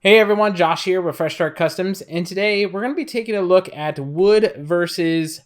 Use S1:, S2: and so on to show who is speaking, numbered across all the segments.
S1: Hey everyone, Josh here with Fresh Start Customs, and today we're going to be taking a look at wood versus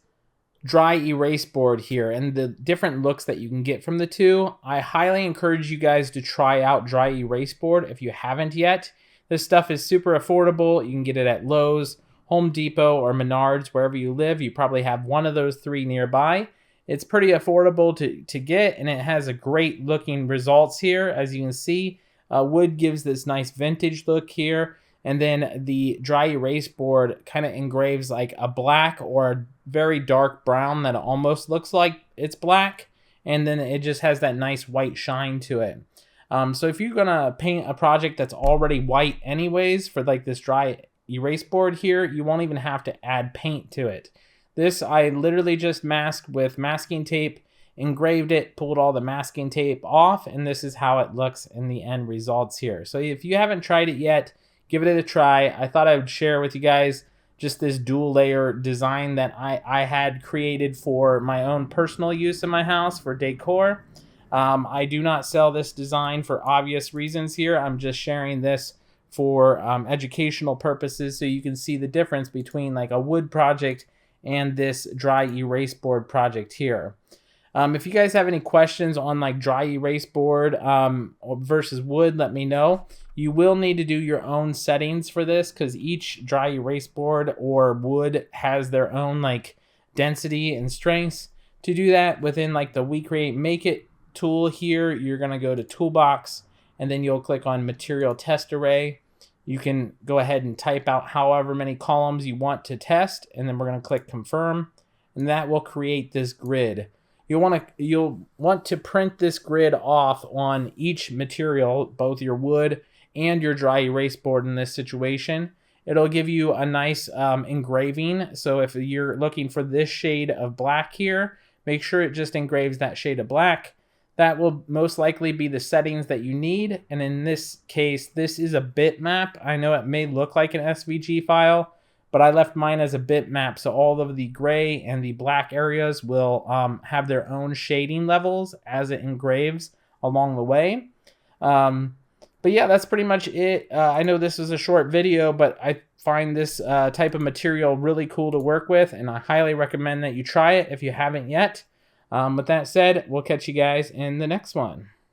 S1: dry erase board here and the different looks that you can get from the two. I highly encourage you guys to try out dry erase board if you haven't yet. This stuff is super affordable. You can get it at Lowe's, Home Depot, or Menards, wherever you live. You probably have one of those three nearby. It's pretty affordable to get, and it has a great looking results here, as you can see. Wood gives this nice vintage look here, and then the dry erase board kind of engraves like a black or a very dark brown that almost looks like it's black, and then it just has that nice white shine to it. So if you're gonna paint a project that's already white anyways for like this dry erase board here, you won't even have to add paint to it. This I literally just masked with masking tape, engraved it, pulled all the masking tape off, and this is how it looks in the end results here. So if you haven't tried it yet, give it a try. I thought I would share with you guys just this dual layer design that I had created for my own personal use in my house for decor. I do not sell this design for obvious reasons here. I'm just sharing this for educational purposes so you can see the difference between like a wood project and this dry erase board project here. If you guys have any questions on like dry erase board versus wood, let me know. You will need to do your own settings for this because each dry erase board or wood has their own like density and strengths. To do that within like the We Create Make It tool here, you're going to go to Toolbox and then you'll click on Material Test Array. You can go ahead and type out however many columns you want to test, and then we're going to click Confirm, and that will create this grid. You'll want to print this grid off on each material, both your wood and your dry erase board in this situation. It'll give you a nice engraving. So if you're looking for this shade of black here, make sure it just engraves that shade of black. That will most likely be the settings that you need. And in this case, this is a bitmap. I know it may look like an SVG file, but I left mine as a bitmap, so all of the gray and the black areas will have their own shading levels as it engraves along the way. But yeah, that's pretty much it. I know this is a short video, but I find this type of material really cool to work with, and I highly recommend that you try it if you haven't yet. With that said, we'll catch you guys in the next one.